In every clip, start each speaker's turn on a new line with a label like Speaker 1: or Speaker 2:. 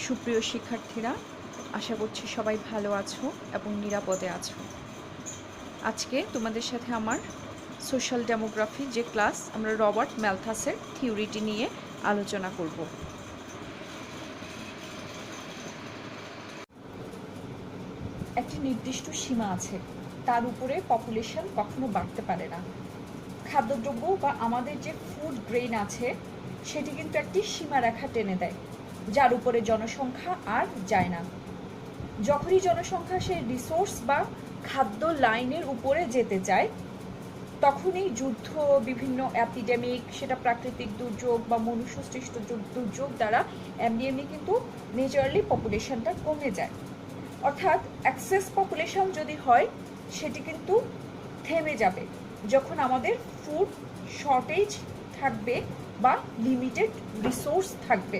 Speaker 1: সুপ্রিয় শিক্ষার্থীরা, আশা করছি সবাই ভালো আছো এবং নিরাপদে আছো। আজকে তোমাদের সাথে আমার সোশ্যাল ডেমোগ্রাফি যে ক্লাস, আমরা রবার্ট ম্যালথাসের থিওরিটি নিয়ে আলোচনা করব। একটি নির্দিষ্ট সীমা আছে, তার উপরে পপুলেশন কখনো বাড়তে পারে না। খাদ্যদ্রব্য বা আমাদের যে ফুড গ্রেইন আছে সেটি কিন্তু একটি সীমারেখা টেনে দেয়, যার উপরে জনসংখ্যা আর যায় না। যখনই জনসংখ্যা সেই রিসোর্স বা খাদ্য লাইনের উপরে যেতে চায়, তখনই যুদ্ধ, বিভিন্ন অ্যাপিডেমিক, সেটা প্রাকৃতিক দুর্যোগ বা মনুষ্যসৃষ্ট দুর্যোগ দ্বারা এমনি কিন্তু নেচারালি পপুলেশনটা কমে যায়। অর্থাৎ অ্যাক্সেস পপুলেশন যদি হয়, সেটি কিন্তু থেমে যাবে যখন আমাদের ফুড শর্টেজ থাকবে বা লিমিটেড রিসোর্স থাকবে।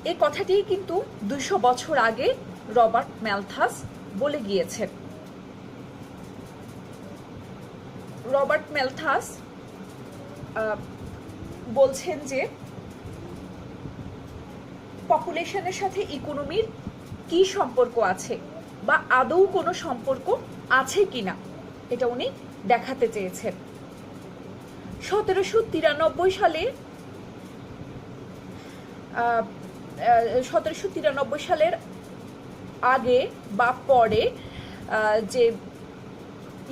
Speaker 1: এই কথাটি কিন্তু 200 বছর আগে রবার্ট ম্যালথাস বলে গিয়েছেন। রবার্ট ম্যালথাস বলছেন যে পপুলেশনের সাথে ইকোনমির কি সম্পর্ক আছে বা আদৌ কোনো সম্পর্ক আছে কিনা, এটা উনি দেখাতে চেয়েছেন। 1793 সালে 1793 সালের আগে বা পরে যে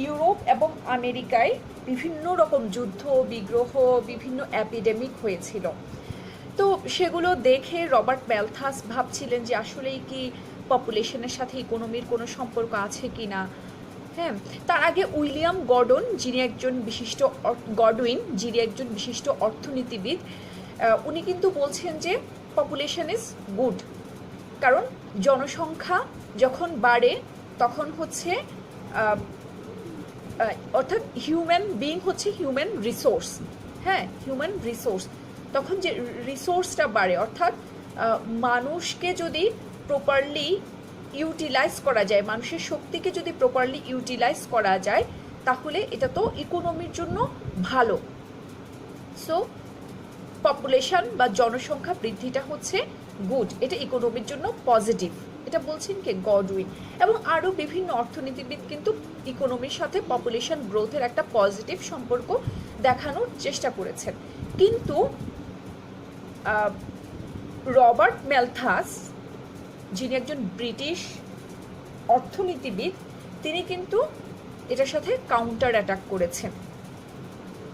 Speaker 1: ইউরোপ এবং আমেরিকায় বিভিন্ন রকম যুদ্ধ বিগ্রহ, বিভিন্ন অ্যাপিডেমিক হয়েছিল। তো সেগুলো দেখে রবার্ট ম্যালথাস ভাবছিলেন যে আসলেই কি পপুলেশনের সাথে ইকোনমির কোনো সম্পর্ক আছে কি না। হ্যাঁ, তার আগে উইলিয়াম গডউইন, যিনি একজন বিশিষ্ট অর্থনীতিবিদ, উনি কিন্তু বলছেন যে পপুলেশন ইজ গুড, কারণ জনসংখ্যা যখন বাড়ে তখন হচ্ছে অর্থাৎ হিউম্যান বিং হচ্ছে হিউম্যান রিসোর্স। হ্যাঁ, হিউম্যান রিসোর্স, তখন যে রিসোর্সটা বাড়ে, অর্থাৎ মানুষকে যদি প্রপারলি ইউটিলাইজ করা যায়, মানুষের শক্তিকে যদি প্রপারলি ইউটিলাইজ করা যায়, তাহলে এটা তো ইকোনমির জন্য ভালো। সো পপুলেশন বা জনসংখ্যা বৃদ্ধিটা হচ্ছে গুড, এটা ইকোনমির জন্য পজিটিভ, এটা বলছেন কে? গডউইন। এবং আরও বিভিন্ন অর্থনীতিবিদ কিন্তু ইকোনমির সাথে পপুলেশন গ্রোথের একটা পজিটিভ সম্পর্ক দেখানোর চেষ্টা করেছেন। কিন্তু রবার্ট ম্যালথাস, যিনি একজন ব্রিটিশ অর্থনীতিবিদ, তিনি কিন্তু এটার সাথে কাউন্টার অ্যাটাক করেছেন।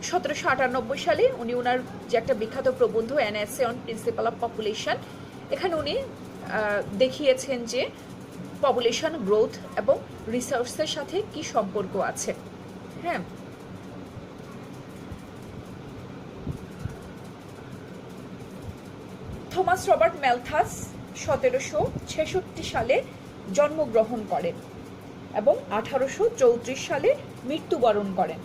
Speaker 1: 1798 সালে উনি ওনার যে একটা বিখ্যাত প্রবন্ধ an essay on principal of population, এখানে উনি দেখিয়েছেন যে পপুলেশন গ্রোথ এবং রিসোর্সের সাথে কি সম্পর্ক আছে। হ্যাঁ, থমাস রবার্ট ম্যালথাস 1766 সালে জন্মগ্রহণ করেন এবং 1834 সালে মৃত্যুবরণ করেন।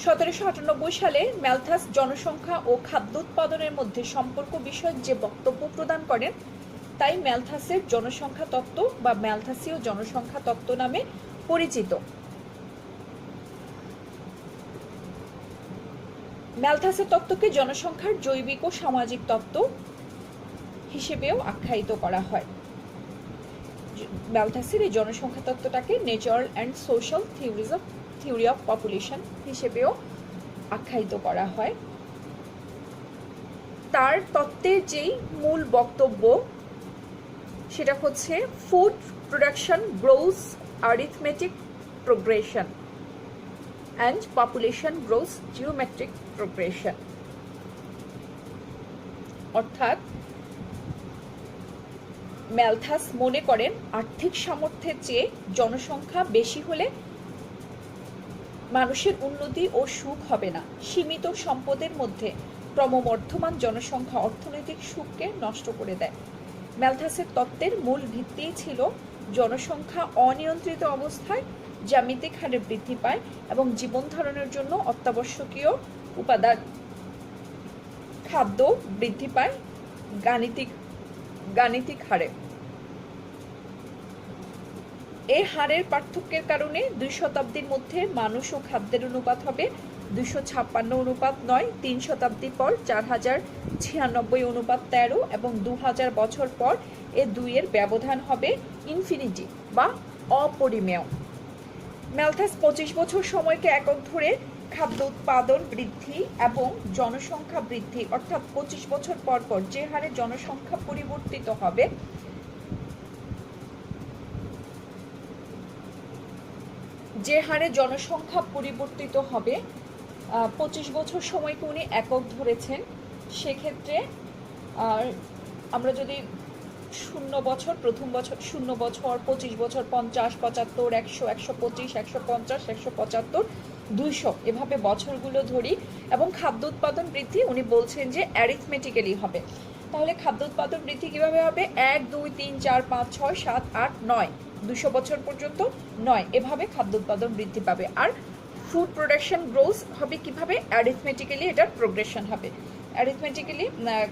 Speaker 1: 1798 সালে ম্যালথাস জনসংখ্যা ও খাদ্য উৎপাদনের মধ্যে সম্পর্ক বিষয়ক যে বক্তব্য প্রদান করেন, তাই ম্যালথাসের জনসংখ্যা তত্ত্ব বা ম্যালথাসীয় জনসংখ্যা তত্ত্ব নামে পরিচিত। ম্যালথাসের তত্ত্বকে জনসংখ্যার জৈবিক ও সামাজিক তত্ত্ব হিসেবেও আখ্যায়িত করা হয়। ম্যালথাসের এই জনসংখ্যা তত্ত্বটাকে natural and social theory of population হিসেবেও আখ্যায়িত করা হয়। তার তত্ত্বের যেই মূল বক্তব্য, সেটা হচ্ছে food production gross arithmetic progression and population grows geometric progression। অর্থাৎ ম্যালথাস মনে করেন আর্থিক সামর্থ্যের চেয়ে জনসংখ্যা বেশি হলে মানুষের উন্নতি ও সুখ হবে না। সীমিত সম্পদের মধ্যে ক্রমবর্ধমান জনসংখ্যা অর্থনৈতিক সুখকে নষ্ট করে দেয়। ম্যালথাসের তত্ত্বের মূল ভিত্তিই ছিল জনসংখ্যা অনিয়ন্ত্রিত অবস্থায় জ্যামিতিক হারে বৃদ্ধি পায় এবং জীবন ধারণের জন্য অত্যাবশ্যকীয় উপাদান খাদ্য বৃদ্ধি পায় গাণিতিক হারে। এই হারের পার্থক্যের কারণে 2 শতাব্দীর মধ্যে মানুষ ও খাদ্যের অনুপাত হবে 256:9, 3 শতাব্দী পর 4096 অনুপাত 13 এবং 2000 বছর পর এ দুইয়ের ব্যবধান হবে ইনফিনিটি বা অপরিমেয়। ম্যালথাস 25 বছর সময়কে একক ধরে খাদ্য উৎপাদন বৃদ্ধি এবং জনসংখ্যা বৃদ্ধি অর্থাৎ 25 বছর পর পর যে হারে জনসংখ্যা পরিবর্তিত হবে যে হারে জনসংখ্যা পরিবর্তিত হবে 25 বছর সময়কে উনি একক ধরেছেন। সেক্ষেত্রে আমরা যদি 0 বছর, প্রথম বছর 0 বছর, 25 বছর, 50, 75, 100, 125, 150, 175, 200 এভাবে বছরগুলো ধরি এবং খাদ্য উৎপাদন বৃদ্ধি উনি বলছেন যে অ্যারিথমেটিক্যালি হবে। তাহলে খাদ্য উৎপাদন বৃদ্ধি কিভাবে হবে? 1, 2, 3, 4, 5, 6, 7, 8, 9, 200 বছর পর্যন্ত 9 এভাবে খাদ্য উৎপাদন বৃদ্ধি পাবে। আর ফুড প্রোডাকশন গ্রোথ হবে কিভাবে? অ্যারিথমেটিক্যালি এটার প্রোগ্রেশন হবে। অ্যারিথমেটিক্যালি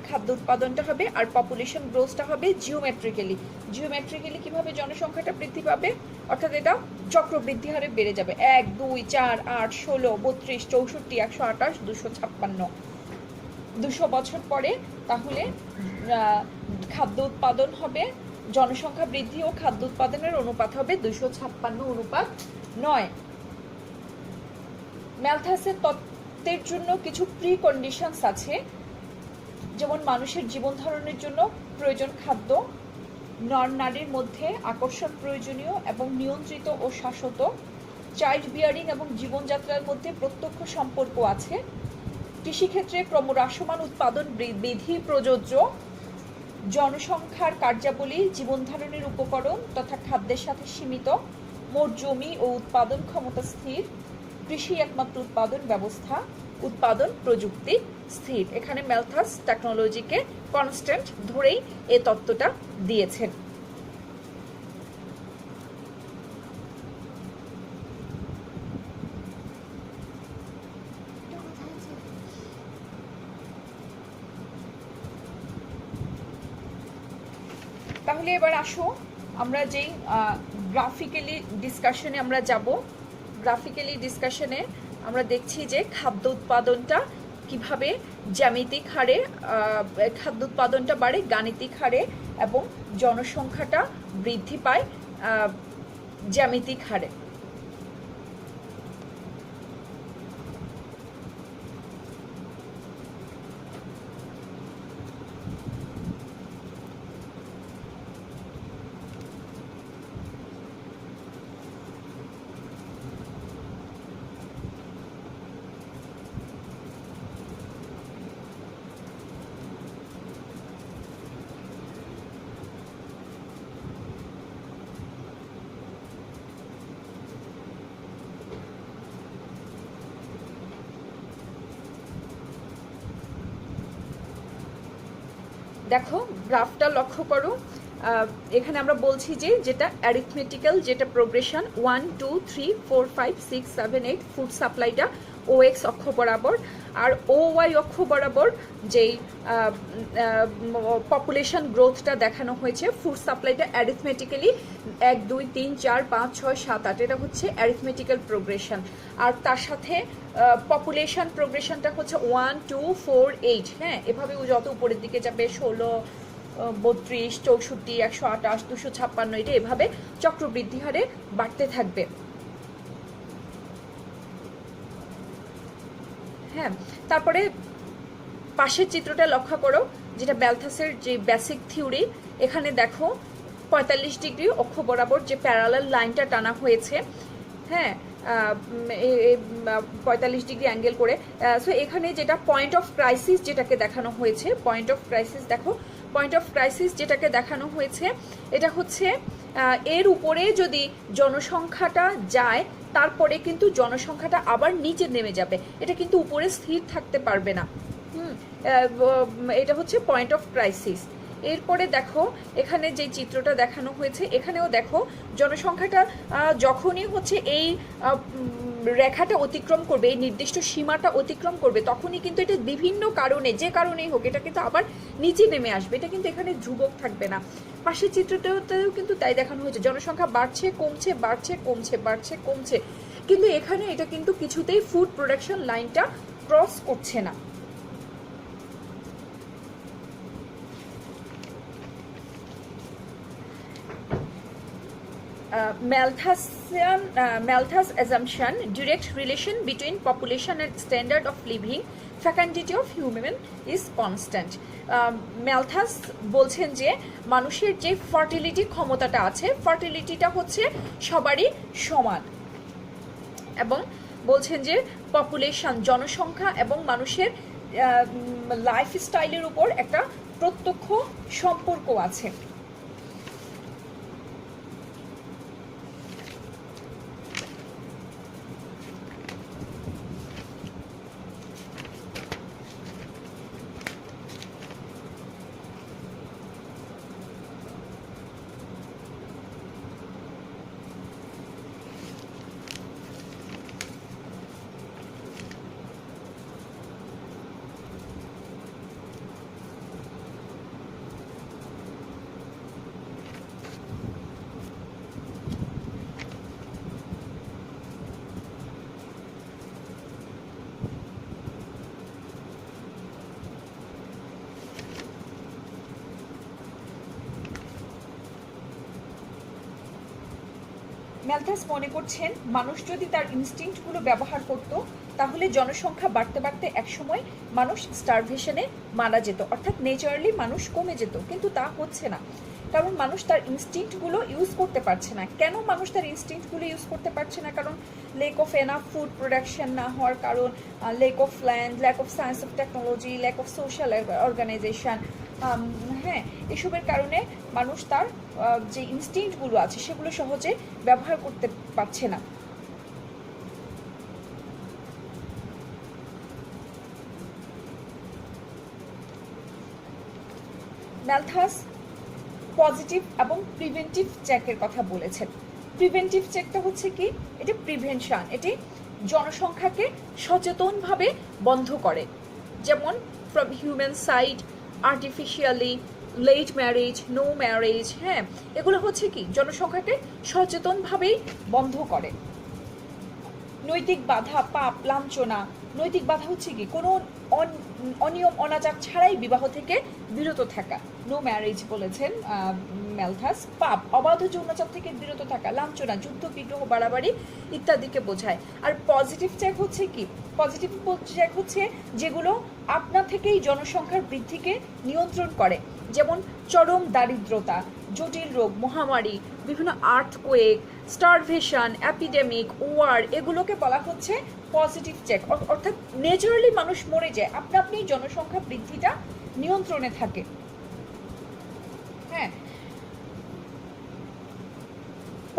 Speaker 1: খাদ্য উৎপাদনটা হবে আর পপুলেশন গ্রোথটা হবে জিওমেট্রিক্যালি। জিওমেট্রিক্যালি কিভাবে জনসংখ্যাটা বৃদ্ধি পাবে? অর্থাৎ এটা চক্রবৃদ্ধি হারে বেড়ে যাবে। 1, 2, 4, 8, 16, 32, 64, 128, 256, 200 বছর পরে তাহলে খাদ্য উৎপাদন হবে, জনসংখ্যা বৃদ্ধি ও খাদ্য উৎপাদনের অনুপাত হবে 256:9। ম্যালথাসের তত্ত্বের জন্য কিছু প্রি কন্ডিশনস আছে, যেমন মানুষের জীবন ধারণের জন্য প্রয়োজন খাদ্য, নর নারীর মধ্যে আকর্ষণ প্রয়োজনীয় এবং নিয়ন্ত্রিত ও শাশ্বত, চাইল্ড বিয়ারিং এবং জীবনযাত্রার মধ্যে প্রত্যক্ষ সম্পর্ক আছে, কৃষিক্ষেত্রে ক্রমহ্রাসমান উৎপাদন বিধি প্রযোজ্য, জনসংখ্যার কার্যাবলী জীবন ধারণের উপকরণ তথা খাদ্যের সাথে সীমিত, মোট জমি ও উৎপাদন ক্ষমতা স্থির, কৃষি একমাত্র উৎপাদন ব্যবস্থা, উৎপাদন প্রযুক্তি স্থির। এখানে ম্যালথাস টেকনোলজিকে কনস্ট্যান্ট ধরেই এই তত্ত্বটা দিয়েছেন। তাহলে এবার আসো আমরা যেই গ্রাফিক্যালি ডিসকাশনে আমরা যাব। গ্রাফিক্যালি ডিসকাশনে আমরা দেখছি যে খাদ্য উৎপাদনটা কিভাবে জ্যামিতিক হারে খাদ্য উৎপাদনটা বাড়ে গাণিতিক হারে এবং জনসংখ্যাটা বৃদ্ধি পায় জ্যামিতিক হারে। দেখো গ্রাফটা লক্ষ্য করো, এখানে আমরা বলছি যে যেটা অ্যারিথমেটিক্যাল যেটা প্রোগ্রেশন 1, 2, 3, 4, 5, 6, 7, 8 ফুড সাপ্লাইটা OX অক্ষ বরাবর আর OY অক্ষ বরাবর যেই পপুলেশন গ্রোথটা দেখানো হয়েছে ফুড সাপ্লাইটা অ্যারিথমেটিক্যালি 1, 2, 3, 4, 5, 6, 7, 8 এটা হচ্ছে অ্যারিথমেটিক্যাল প্রোগ্রেশন। আর তার সাথে পপুলেশন প্রোগ্রেশনটা হচ্ছে 1, 2, 4, 8 হ্যাঁ এভাবে যত উপরের দিকে যাবে 16, 32, 64, 128, 256 এটা এভাবে চক্রবৃদ্ধি হারে বাড়তে থাকবে। হ্যাঁ তারপরে পাশের চিত্রটা লক্ষ্য করো যেটা ম্যালথাসের যে বেসিক থিওরি। এখানে দেখো 45 ডিগ্রি অক্ষ বরাবর যে প্যারালাল লাইনটা টানা হয়েছে হ্যাঁ 45 ডিগ্রি অ্যাঙ্গেল করে। সো এখানে যেটা পয়েন্ট অফ ক্রাইসিস যেটাকে দেখানো হয়েছে, পয়েন্ট অফ ক্রাইসিস দেখো পয়েন্ট অফ ক্রাইসিস যেটাকে দেখানো হয়েছে এটা হচ্ছে এর উপরে যদি জনসংখ্যাটা যায় তারপরে কিন্তু জনসংখ্যাটা আবার নিচে নেমে যাবে, এটা কিন্তু উপরে স্থির থাকতে পারবে না। এটা হচ্ছে পয়েন্ট অফ ক্রাইসিস। এরপরে দেখো এখানে যে চিত্রটা দেখানো হয়েছে এখানেও দেখো জনসংখ্যাটা যখনই হচ্ছে এই রেখাটা অতিক্রম করবে, এই নির্দিষ্ট সীমাটা অতিক্রম করবে তখনই কিন্তু এটা বিভিন্ন কারণে যে কারণেই হোক এটা কিন্তু আবার নিচে নেমে আসবে, এটা কিন্তু এখানে ধ্রুবক থাকবে না। পাশের চিত্রটাতেও কিন্তু তাই দেখানো হয়েছে, জনসংখ্যা বাড়ছে কমছে বাড়ছে কমছে বাড়ছে কমছে, কিন্তু এখানে এটা কিন্তু কিছুতেই ফুড প্রোডাকশন লাইনটা ক্রস করছে না। Malthus assumption, direct relation between population and standard of living, fecundity of human is constant. Malthus বলছেন যে মানুষের যে ফার্টিলিটি ক্ষমতাটা আছে, ফার্টিলিটিটা হচ্ছে সবারই সমান, এবং বলছেন যে পপুলেশন, জনসংখ্যা এবং মানুষের লাইফস্টাইলের উপর একটা প্রত্যক্ষ সম্পর্ক আছে। ম্যালথাস মনে করছেন মানুষ যদি তার ইনস্টিংক্টগুলো ব্যবহার করত তাহলে জনসংখ্যা বাড়তে বাড়তে একসময় মানুষ স্টারভেশনে মারা যেত, অর্থাৎ নেচারালি মানুষ কমে যেত। কিন্তু তা হচ্ছে না, কারণ মানুষ তার ইনস্টিংক্টগুলো ইউজ করতে পারছে না। কেন মানুষ তার ইনস্টিংক্টগুলো ইউজ করতে পারছে না? কারণ lack of enough food production না হওয়ার কারণ, lack of land, lack of science of technology, lack of social organisation, হ্যাঁ, এসবের কারণে মানুষ তার যে ইনস্টিংক্টগুলো আছে সেগুলো সহজে ব্যবহার করতে পারছে না। ম্যালথাস পজিটিভ এবং প্রিভেন্টিভ চেকের কথা বলেছেন। প্রিভেন্টিভ চেকটা হচ্ছে কি? এটা প্রিভেনশন, এটি জনসংখ্যাকে সচেতনভাবে বন্ধ করে। যেমন from human side, artificially, late marriage, no marriage, হ্যাঁ, এগুলো হচ্ছে কি জনসংখ্যাকে সচেতনভাবেই বন্ধ করে। নৈতিক বাধা, পাপ, লাঞ্ছনা। নৈতিক বাধা হচ্ছে কি? কোনো অনিয়ম অনাচার ছাড়াই বিবাহ থেকে বিরত থাকা, নো ম্যারেজ বলেছেন ম্যালথাস। পাপ, অবাধ যৌনাচার থেকে বিরত থাকা, লাঞ্ছনা, যুদ্ধ বিগ্রহ বাড়াবাড়ি ইত্যাদিকে বোঝায়। আর পজিটিভ চেক হচ্ছে কি? পজিটিভ চেক হচ্ছে যেগুলো আপনা থেকেই জনসংখ্যার বৃদ্ধিকে নিয়ন্ত্রণ করে, যেমন চরম দারিদ্রতা, জটিল রোগ, মহামারী, বিভিন্ন আর্থকোয়েক, স্টারভেশন, অ্যাপিডেমিক, ওয়ার, এগুলোকে বলা হচ্ছে পজিটিভ চেক। অর্থাৎ ন্যাচারালি মানুষ মরে যায়, আপনা আপনি জনসংখ্যা বৃদ্ধিটা নিয়ন্ত্রণে থাকে। হ্যাঁ,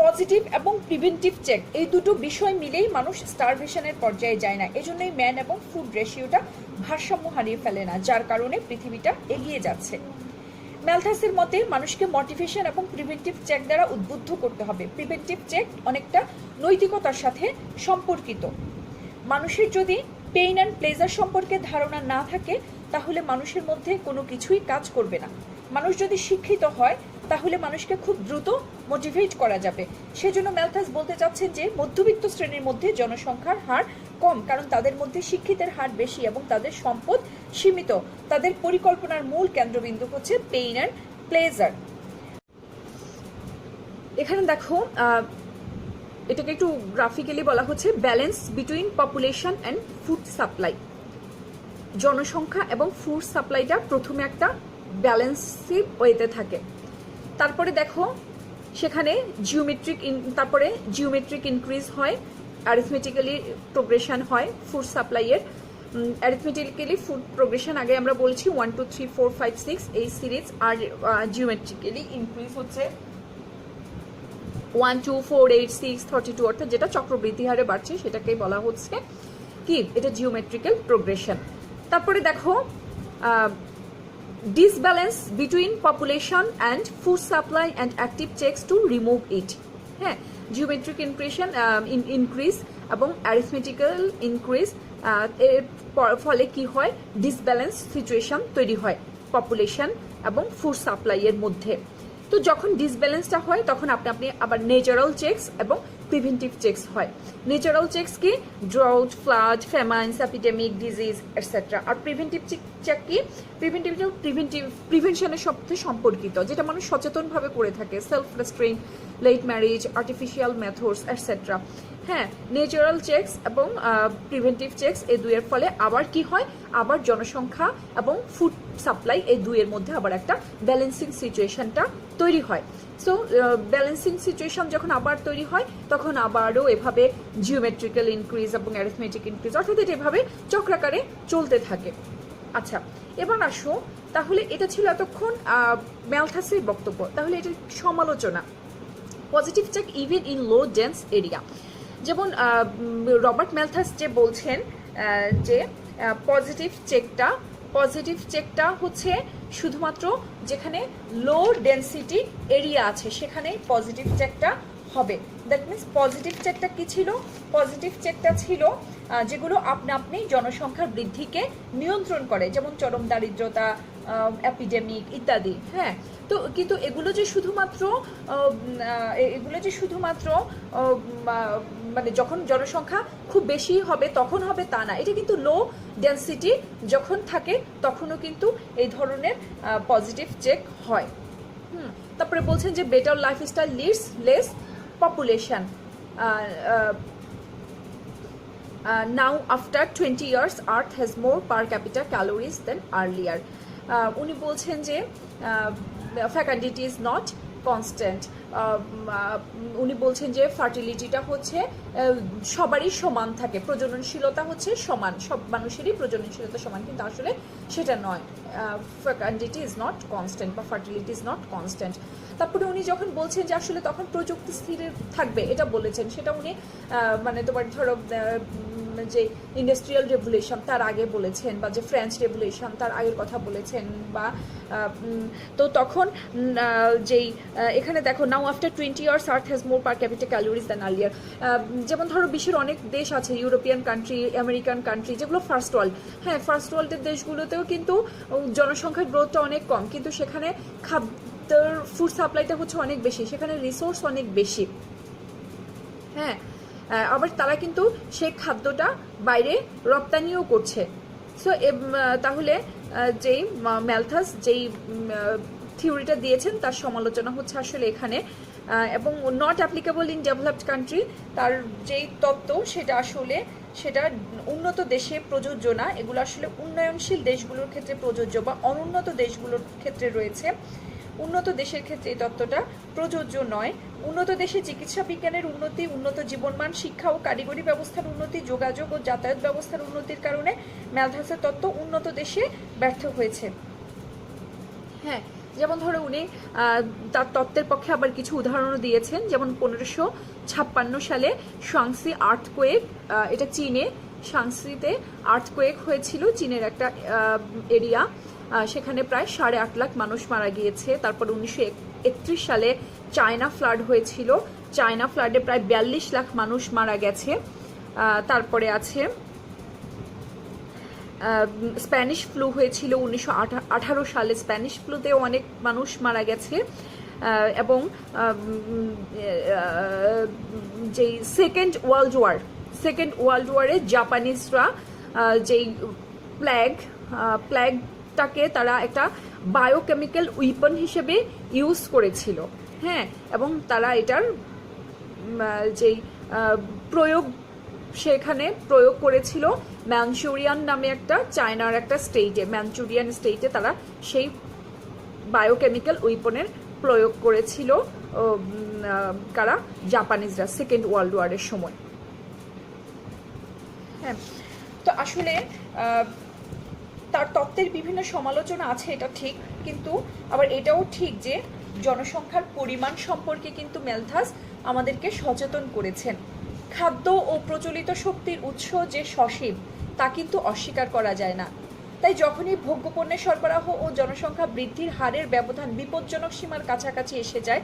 Speaker 1: পজিটিভ এবং প্রিভেন্টিভ চেক এই দুটো বিষয় মিলেই মানুষ স্টারভেশনের পর্যায়ে যায় না। এজন্যই ম্যান এবং ফুড রেশিওটা ভারসাম্য হারিয়ে ফেলে না, যার কারণে পৃথিবীটা এগিয়ে যাচ্ছে। ম্যালথাসের মতে মানুষকে মোটিভেশন এবং প্রিভেন্টিভ চেক দ্বারা উদ্বুদ্ধ করতে হবে। প্রিভেন্টিভ চেক অনেকটা নৈতিকতার সাথে সম্পর্কিত। মানুষের যদি পেইন অ্যান্ড প্লেজার সম্পর্কে ধারণা না থাকে তাহলে মানুষের মধ্যে কোনো কিছুই কাজ করবে না। মানুষ যদি শিক্ষিত হয় তাহলে মানুষকে খুব দ্রুত মোটিভেট করা যাবে। সেজন্য ম্যালথাস বলতে চাচ্ছেন যে মধ্যবিত্ত শ্রেণীর মধ্যে জনসংখ্যার হার কম, কারণ তাদের মধ্যে শিক্ষিতের হার বেশি এবং তাদের সম্পদ সীমিত। তাদের পরিকল্পনার মূল কেন্দ্রবিন্দু হচ্ছে পেইন অ্যান্ড প্লেজার। এখানে দেখো এটাকে একটু গ্রাফিক্যালি বলা হচ্ছে balance between population and food supply. জনসংখ্যা এবং ফুড সাপ্লাইটা প্রথমে একটা ব্যালেন্সিভ ওয়েতে থাকে। তারপরে দেখো সেখানে জিওমেট্রিক ইনক্রিজ হয়, অ্যারিথমেটিক্যালি প্রোগ্রেশন হয় ফুড সাপ্লাইয়ের। অ্যারিথমেটিক্যালি ফুড প্রোগ্রেশন আগে আমরা বলছি 1 2 3 4 5 6 এই সিরিজ, আর জিওমেট্রিক্যালি ইনক্রিজ হচ্ছে 1 2 4 8 6 32, অর্থাৎ যেটা চক্রবৃদ্ধি হারে বাড়ছে সেটাকেই বলা হচ্ছে কি? এটা জিওমেট্রিক্যাল প্রোগ্রেশন। তারপরে দেখো disbalance between population and food supply and active checks to remove ইট। হ্যাঁ, জিওমেট্রিক ইনক্রিজ এবং অ্যারিথমেটিক্যাল ইনক্রিজ, এর ফলে কি হয়? ডিসব্যালেন্স সিচুয়েশন তৈরি হয় পপুলেশন এবং ফুড সাপ্লাইয়ের মধ্যে। তো যখন ডিসব্যালেন্সটা হয় তখন আপনি আবার ন্যাচারাল চেকস এবং প্রিভেন্টিভ চেকস হয়। ন্যাচারাল চেকস কি? Drought, flood, famines, epidemic, disease etcetera. আর প্রিভেন্টিভ চেক কি? প্রিভেনশনের সাথে সম্পর্কিত, যেটা মানুষ সচেতনভাবে করে থাকে, self restraint, late marriage, artificial methods etcetera. হ্যাঁ, ন্যাচারাল চেকস এবং প্রিভেন্টিভ চেকস এই দুইয়ের ফলে আবার কি হয়? আবার জনসংখ্যা এবং ফুড সাপ্লাই এই দুইয়ের মধ্যে আবার একটা ব্যালেন্সিং সিচুয়েশনটা তৈরি হয়। সো ব্যালেন্সিং সিচুয়েশন যখন আবার তৈরি হয় তখন আবারও এভাবে জিওমেট্রিক্যাল ইনক্রিজ এবং অ্যারিথমেটিক ইনক্রিজ, অর্থাৎ এটা এভাবে চক্রাকারে চলতে থাকে। আচ্ছা, এবার আসো, তাহলে এটা ছিল এতক্ষণ ম্যালথাসের বক্তব্য। তাহলে এটার সমালোচনা, positive check even in low dense area. যেমন রবার্ট ম্যালথাস যে বলছেন যে পজিটিভ চেকটা হচ্ছে শুধুমাত্র যেখানে লো ডেন্সিটি এরিয়া আছে সেখানে পজিটিভ চেকটা হবে। দ্যাট মিনস পজিটিভ চেকটা কি ছিল? পজিটিভ চেকটা ছিল যেগুলো আপনি জনসংখ্যার বৃদ্ধিকে নিয়ন্ত্রণ করে, যেমন চরম দারিদ্রতা, এপিডেমিক ইত্যাদি। হ্যাঁ, তো কিন্তু এগুলো যে শুধুমাত্র মানে যখন জনসংখ্যা খুব বেশি হবে তখন হবে তা না, এটা কিন্তু লো ডেন্সিটি যখন থাকে তখনও কিন্তু এই ধরনের পজিটিভ চেক হয়। তারপরে বলছেন যে better lifestyle leads less population. Now after 20 years Earth has more per capita calories than earlier. উনি বলছেন যে ফ্যাকান্ডিটি ইজ নট কনস্ট্যান্ট। উনি বলছেন যে ফার্টিলিটিটা হচ্ছে সবারই সমান থাকে, প্রজননশীলতা হচ্ছে সমান, সব মানুষেরই প্রজননশীলতা সমান, কিন্তু আসলে সেটা নয়। ফ্যাকান্ডিটি ইজ নট কনস্ট্যান্ট বা ফার্টিলিটি ইজ নট কনস্ট্যান্ট। তারপরে উনি যখন বলছেন যে আসলে তখন প্রযুক্তি স্থির থাকবে, এটা বলেছেন, সেটা উনি মানে তোমার ধরো যে ইন্ডাস্ট্রিয়াল রেভলিউশন তার আগে বলেছেন, বা যে ফ্রেঞ্চ রেভলিউশন তার আগের কথা বলেছেন, বা তো তখন যেই এখানে দেখো now after 20 years earth has more per capital calories than earlier. যেমন ধরো বিশ্বের অনেক দেশ আছে, ইউরোপিয়ান কান্ট্রি, আমেরিকান কান্ট্রি, যেগুলো ফার্স্ট ওয়ার্ল্ড। হ্যাঁ, ফার্স্ট ওয়ার্ল্ডের দেশগুলোতেও কিন্তু জনসংখ্যার গ্রোথটা অনেক কম, কিন্তু সেখানে খাদ্যের ফুড সাপ্লাইটা হচ্ছে অনেক বেশি, সেখানে রিসোর্স অনেক বেশি। হ্যাঁ, আবার তারা কিন্তু সেই খাদ্যটা বাইরে রপ্তানিও করছে। সো তাহলে যেই ম্যালথাস যেই থিওরিটা দিয়েছেন তার সমালোচনা হচ্ছে আসলে এখানে, এবং not applicable in developed country, তার যেই তত্ত্ব সেটা উন্নত দেশে প্রযোজ্য না, এগুলো আসলে উন্নয়নশীল দেশগুলোর ক্ষেত্রে প্রযোজ্য বা অনুন্নত দেশগুলোর ক্ষেত্রে রয়েছে। উন্নত দেশের ক্ষেত্রে এই তত্ত্বটা প্রযোজ্য নয়। উন্নত দেশে চিকিৎসা বিজ্ঞানের উন্নতি, উন্নত জীবনমান, শিক্ষা ও কারিগরি ব্যবস্থার উন্নতি, যোগাযোগ ও যাতায়াত ব্যবস্থার উন্নতির কারণে ম্যালথাসের তত্ত্ব উন্নত দেশে ব্যর্থ হয়েছে। হ্যাঁ, যেমন ধরো উনি তার তত্ত্বের পক্ষে আবার কিছু উদাহরণও দিয়েছেন, যেমন 1556 সালে শাংসি আর্থকোয়েক, এটা চীনে, শাংসিতে আর্থকোয়েক হয়েছিল, চীনের একটা এরিয়া, সেখানে প্রায় 8.5 লাখ মানুষ মারা গিয়েছে। তারপর 1931 সালে চায়না ফ্লাড হয়েছিল, চায়না ফ্লাডে প্রায় 42 লাখ মানুষ মারা গেছে। তারপরে আছে স্প্যানিশ ফ্লু হয়েছিল 1918 সালে, স্প্যানিশ ফ্লুতেও অনেক মানুষ মারা গেছে। এবং যেই সেকেন্ড ওয়ার্ল্ড ওয়ারে জাপানিজরা যেই প্ল্যাগটাকে তারা একটা বায়োকেমিক্যাল উইপন হিসেবে ইউজ করেছিল। হ্যাঁ, এবং তারা এটার যেই সেখানে প্রয়োগ করেছিল ম্যানচুরিয়ান নামে একটা চায়নার একটা স্টেটে, ম্যানচুরিয়ান স্টেটে তারা সেই বায়োকেমিক্যাল উইপনের প্রয়োগ করেছিল কারা? জাপানিজরা, সেকেন্ড ওয়ার্ল্ড ওয়ারের সময়। হ্যাঁ, তো আসলে তার তত্ত্বের বিভিন্ন সমালোচনা আছে, এটা ঠিক, কিন্তু আবার এটাও ঠিক যে জনসংখ্যার পরিমাণ সম্পর্কে কিন্তু ম্যালথাস আমাদেরকে সচেতন করেছেন। খাদ্য ও প্রচলিত শক্তির উৎস যে সসীম তা কিন্তু অস্বীকার করা যায় না। তাই যখনই ভোগ্যপণ্যের সরবরাহ ও জনসংখ্যা বৃদ্ধির হারের ব্যবধান বিপজ্জনক সীমার কাছাকাছি এসে যায়,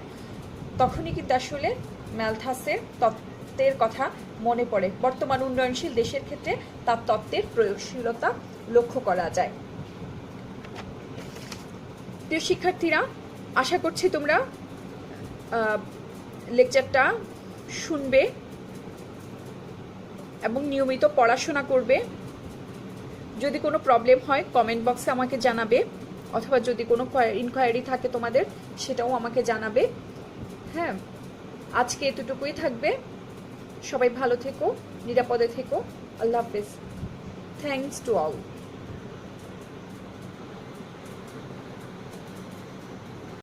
Speaker 1: তখনই কিন্তু আসলে ম্যালথাসের তত্ত্বের কথা মনে পড়ে। বর্তমান উন্নয়নশীল দেশের ক্ষেত্রে তার তত্ত্বের প্রয়োগশীলতা লক্ষ্য করা যায়। প্রিয় শিক্ষার্থীরা, আশা করছি তোমরা লেকচারটা শুনবে এবং নিয়মিত পড়াশোনা করবে। যদি কোনো প্রবলেম হয় কমেন্ট বক্সে আমাকে জানাবে, অথবা যদি কোনো ইনকোয়ারি থাকে তোমাদের সেটাও আমাকে জানাবে। হ্যাঁ, আজকে এতটুকুই থাকবে। সবাই ভালো থেকো, নিরাপদে থেকো। আল্লাহ হাফেজ। Thanks to all.